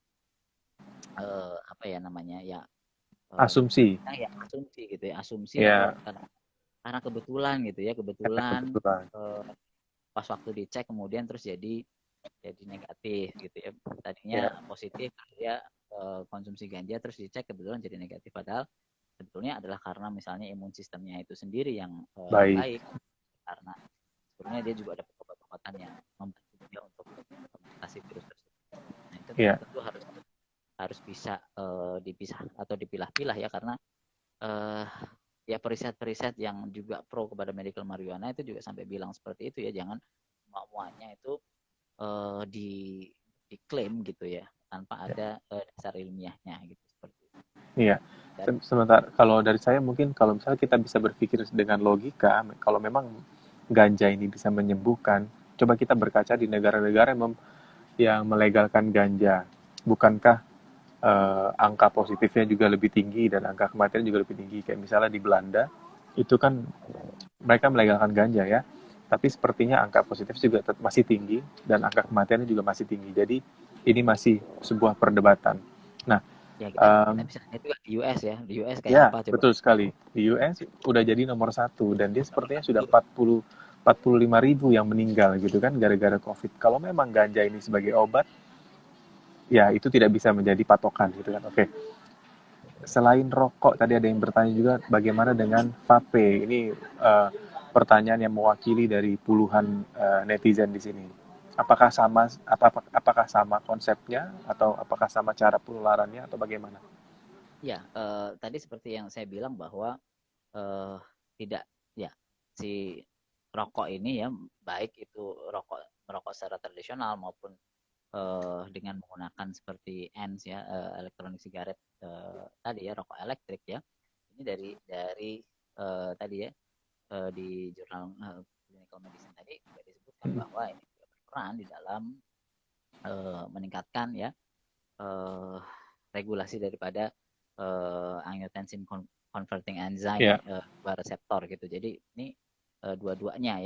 apa ya namanya ya, Asumsi. ya asumsi gitu ya, asumsi, atau Ya, karena kebetulan gitu ya, kebetulan kebetulan. eh, pas waktu dicek kemudian terus jadi negatif gitu ya, tadinya Ya, positif dia konsumsi ganja, terus dicek kebetulan jadi negatif, padahal sebetulnya adalah karena misalnya imun sistemnya itu sendiri yang baik. baik, karena sebetulnya dia juga ada obat-obatan yang membantu dia untuk mengatasi virus tersebut. Nah itu Ya, tentu harus harus bisa dipisah atau dipilah-pilah ya, karena uh, ya periset-periset yang juga pro kepada medical marijuana itu juga sampai bilang seperti itu ya, jangan semuanya itu di diklaim gitu ya tanpa ada dasar ilmiahnya gitu, seperti itu. iya. Dan Sementara kalau dari saya, mungkin kalau misalnya kita bisa berpikir dengan logika, kalau memang ganja ini bisa menyembuhkan, coba kita berkaca di negara-negara yang melegalkan ganja. Bukankah angka positifnya juga lebih tinggi dan angka kematian juga lebih tinggi? Kayak misalnya di Belanda, itu kan mereka melegalkan ganja ya, tapi sepertinya angka positif juga masih tinggi dan angka kematiannya juga masih tinggi. Jadi ini masih sebuah perdebatan. Nah, ya kita um, bisa lihat juga di US ya, di US kayak ya, apa coba. betul sekali. Di US udah jadi nomor satu, dan dia sepertinya sudah 45.000 yang meninggal gitu kan gara-gara COVID. Kalau memang ganja ini sebagai obat, ya itu tidak bisa menjadi patokan gitu kan. Oke. Selain rokok, tadi ada yang bertanya juga bagaimana dengan vape. Ini pertanyaan yang mewakili dari puluhan netizen di sini. Apakah sama konsepnya atau apakah sama cara penularannya atau bagaimana? Ya, tadi seperti yang saya bilang bahwa eh, tidak ya si rokok ini ya baik itu merokok secara tradisional maupun dengan menggunakan seperti ENS ya elektronik sigaret tadi ya rokok elektrik ya ini dari tadi ya di jurnal clinical medicine tadi juga disebutkan bahwa ini juga berperan di dalam meningkatkan ya uh, regulasi daripada angiotensin converting enzyme Ya, reseptor gitu. Jadi ini dua-duanya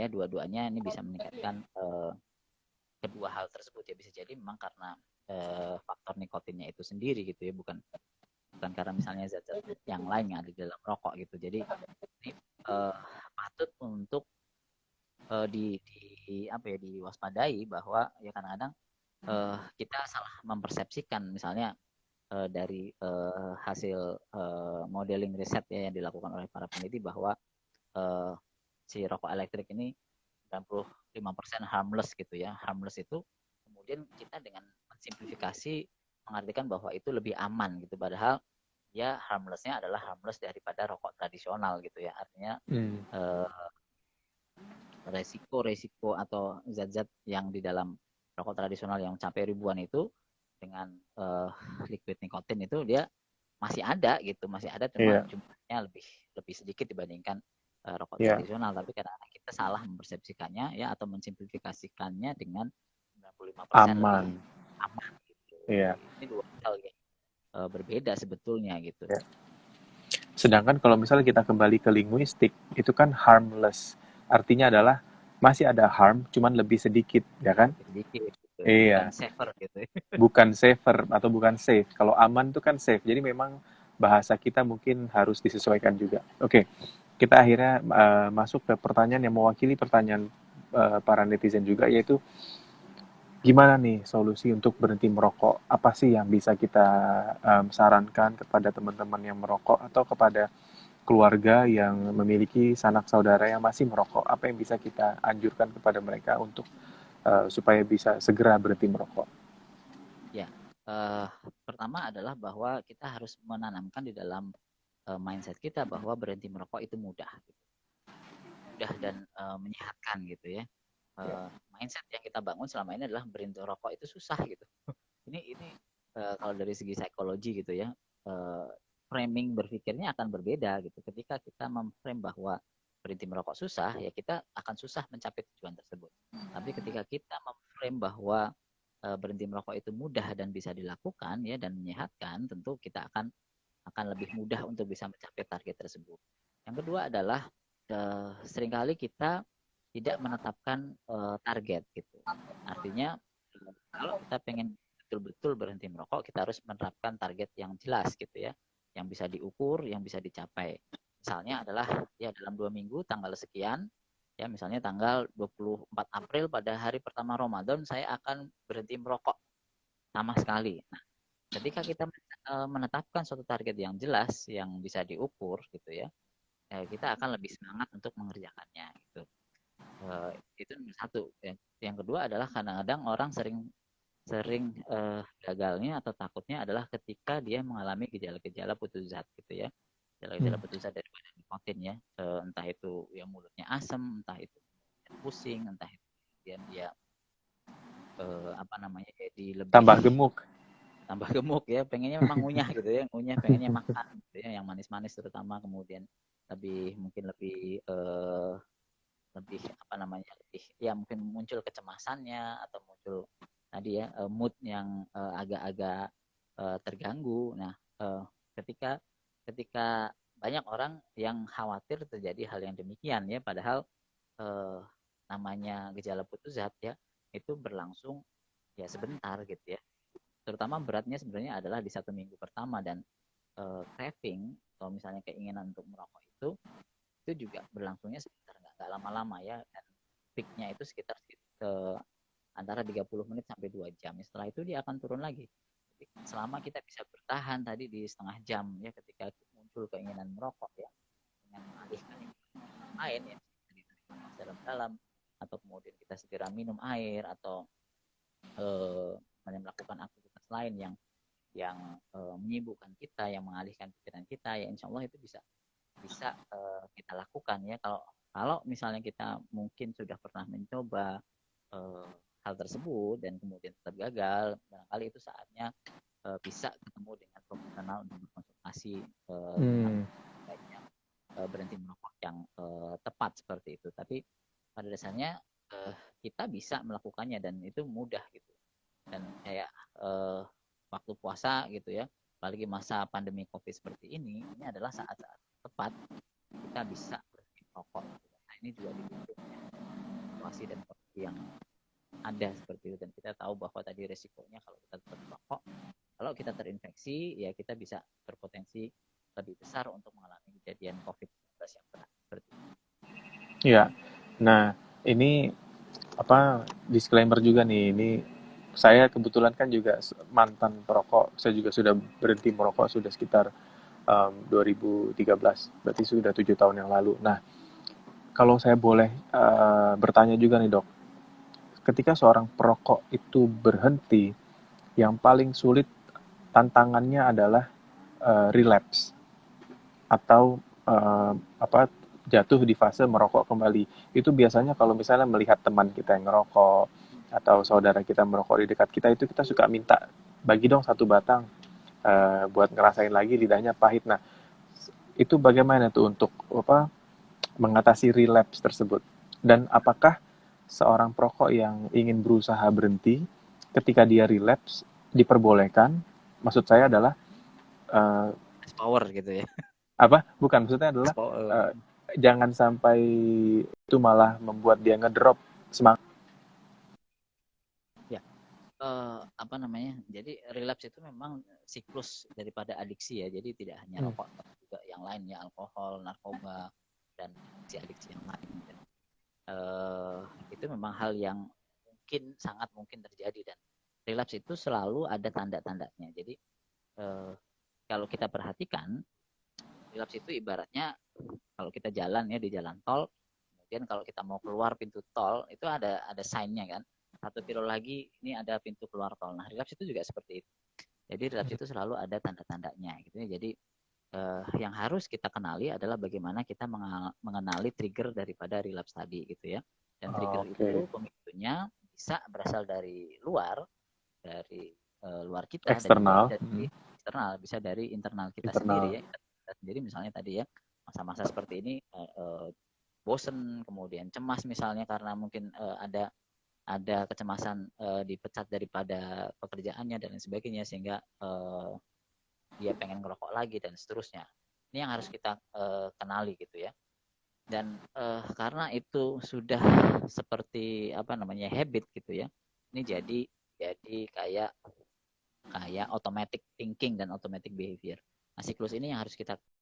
ini bisa meningkatkan kedua hal tersebut ya bisa jadi memang karena faktor nikotinnya itu sendiri gitu ya bukan bukan karena misalnya zat-zat yang lain yang ada di dalam rokok gitu. Jadi ini patut untuk di apa ya diwaspadai bahwa ya kadang-kadang kita salah mempersepsikan misalnya dari hasil modeling riset ya yang dilakukan oleh para peneliti bahwa uh, si rokok elektrik ini 95% harmless gitu ya. Harmless itu kemudian kita dengan mensimplifikasi mengartikan bahwa itu lebih aman gitu. Padahal ya harmlessnya adalah harmless daripada rokok tradisional gitu ya. Artinya uh, resiko-resiko atau zat-zat yang di dalam rokok tradisional yang sampai ribuan itu dengan liquid nikotin itu dia masih ada gitu, masih ada cuma iya, jumlahnya lebih lebih sedikit dibandingkan rokok iya, tradisional. Tapi kadang-kadang kita salah mempersepsikannya ya atau mensimplifikasikannya dengan 95% lebih aman. aman gitu. Iya. Ini dua hal yang berbeda sebetulnya gitu. Ya. Sedangkan kalau misalnya kita kembali ke linguistik, itu kan harmless. Artinya adalah masih ada harm, cuman lebih sedikit, ya kan? Sedikit gitu. Bukan Iya, safer gitu. bukan safer atau bukan safe. Kalau aman itu kan safe. Jadi memang bahasa kita mungkin harus disesuaikan juga. Oke, kita akhirnya masuk ke pertanyaan yang mewakili pertanyaan para netizen juga, yaitu gimana nih solusi untuk berhenti merokok? Apa sih yang bisa kita sarankan kepada teman-teman yang merokok atau kepada keluarga yang memiliki sanak saudara yang masih merokok? Apa yang bisa kita anjurkan kepada mereka untuk supaya bisa segera berhenti merokok? Ya, uh, pertama adalah bahwa kita harus menanamkan di dalam mindset kita bahwa berhenti merokok itu mudah, gitu. Mudah dan menyehatkan gitu ya. Mindset yang kita bangun selama ini adalah berhenti merokok itu susah gitu. Ini kalau dari segi psikologi gitu ya, uh, framing berpikirnya akan berbeda gitu. Ketika kita memframe bahwa berhenti merokok susah, ya kita akan susah mencapai tujuan tersebut. Tapi ketika kita memframe bahwa berhenti merokok itu mudah dan bisa dilakukan ya dan menyehatkan, tentu kita akan lebih mudah untuk bisa mencapai target tersebut. Yang kedua adalah seringkali kita tidak menetapkan target gitu. Artinya kalau kita pengen betul-betul berhenti merokok, kita harus menerapkan target yang jelas gitu ya, yang bisa diukur, yang bisa dicapai. Misalnya adalah ya dalam 2 minggu tanggal sekian, ya misalnya tanggal 24 April pada hari pertama Ramadan saya akan berhenti merokok sama sekali. Nah, ketika kita menetapkan suatu target yang jelas, yang bisa diukur gitu ya, kita akan lebih semangat untuk mengerjakannya gitu. Itu nomor satu. Yang kedua adalah kadang-kadang orang sering sering gagalnya atau takutnya adalah ketika dia mengalami gejala-gejala putus zat gitu ya. Gejala-gejala putus zat dari badan nikotin ya. Entah itu ya mulutnya asam, entah itu pusing, entah itu kemudian dia apa namanya jadi lebih Tambah gemuk. tambah gemuk ya, pengennya memang ngunyah gitu ya, ngunyah pengennya makan gitu ya, yang manis-manis terutama, kemudian mungkin lebih apa namanya lebih ya mungkin muncul kecemasannya atau muncul tadi ya mood yang agak-agak terganggu. Nah, ketika ketika banyak orang yang khawatir terjadi hal yang demikian ya, padahal eh, namanya gejala putus zat ya itu berlangsung ya sebentar gitu ya. Terutama beratnya sebenarnya adalah di 1 minggu pertama dan craving atau misalnya keinginan untuk merokok itu juga berlangsungnya sekitar nggak lama-lama ya dan peaknya itu sekitar antara 30 menit sampai 2 jam. Setelah itu dia akan turun lagi. Selama kita bisa bertahan tadi di setengah jam ya ketika muncul keinginan merokok ya, dengan mengalihkan yang lain ya, dari nafas dalam-dalam atau kemudian kita segera minum air atau eh, melakukan aktivitas lain yang menyibukkan kita, yang mengalihkan pikiran kita, ya insya Allah itu bisa bisa kita lakukan ya. Kalau kalau misalnya kita mungkin sudah pernah mencoba uh, hal tersebut dan kemudian tetap gagal, barangkali itu saatnya bisa ketemu dengan profesional untuk berkonsultasi tentang baiknya berhenti merokok yang tepat seperti itu. Tapi pada dasarnya kita bisa melakukannya dan itu mudah gitu. Dan kayak waktu puasa gitu ya, apalagi masa pandemi COVID seperti ini adalah saat-saat tepat kita bisa berhenti merokok. Nah ini juga didukung ya situasi dan kondisi yang ada seperti itu dan kita tahu bahwa tadi resikonya kalau kita tetap merokok, kalau kita terinfeksi ya kita bisa berpotensi lebih besar untuk mengalami kejadian COVID-19 yang berat seperti itu. Iya. Nah, ini apa disclaimer juga nih. Ini saya kebetulan kan juga mantan perokok. Saya juga sudah berhenti merokok sudah sekitar 2013. Berarti sudah 7 tahun yang lalu. Nah, kalau saya boleh bertanya juga nih dok, ketika seorang perokok itu berhenti, yang paling sulit tantangannya adalah relapse atau apa jatuh di fase merokok kembali. Itu biasanya kalau misalnya melihat teman kita yang ngerokok atau saudara kita merokok di dekat kita, itu kita suka minta bagi dong 1 batang buat ngerasain lagi lidahnya pahit. Nah, itu bagaimana tuh untuk apa mengatasi relapse tersebut? Dan apakah seorang perokok yang ingin berusaha berhenti ketika dia relapse diperbolehkan? Maksud saya adalah eh, Power gitu ya. apa? Bukan, maksudnya adalah Power. eh, jangan sampai itu malah membuat dia ngedrop semangat. Ya, apa namanya? Jadi relapse itu memang siklus daripada adiksi ya. Jadi tidak hanya rokok, tapi juga yang lainnya alkohol, narkoba dan adiksi yang lain. Itu memang hal yang mungkin sangat mungkin terjadi dan relapse itu selalu ada tanda-tandanya. Jadi eh, kalau kita perhatikan relapse itu ibaratnya kalau kita jalan ya di jalan tol, kemudian kalau kita mau keluar pintu tol itu ada sign-nya kan. 1 kilo lagi ini ada pintu keluar tol. Nah relapse itu juga seperti itu. Jadi relapse itu selalu ada tanda-tandanya gitu ya. Jadi yang harus kita kenali adalah bagaimana kita mengenali trigger daripada relapse tadi gitu ya. Dan trigger itu pemicunya bisa berasal dari luar, dari luar kita dan juga Eksternal. bisa dari eksternal, bisa dari internal kita Internal. sendiri ya. Kita sendiri misalnya tadi ya masa-masa seperti ini bosen, kemudian cemas misalnya karena mungkin ada kecemasan dipecat daripada pekerjaannya dan lain sebagainya sehingga dia pengen ngerokok lagi dan seterusnya. Ini yang harus kita kenali gitu ya. Dan karena itu sudah seperti apa namanya habit gitu ya. Ini jadi kayak automatic thinking dan automatic behavior. Nah, siklus ini yang harus kita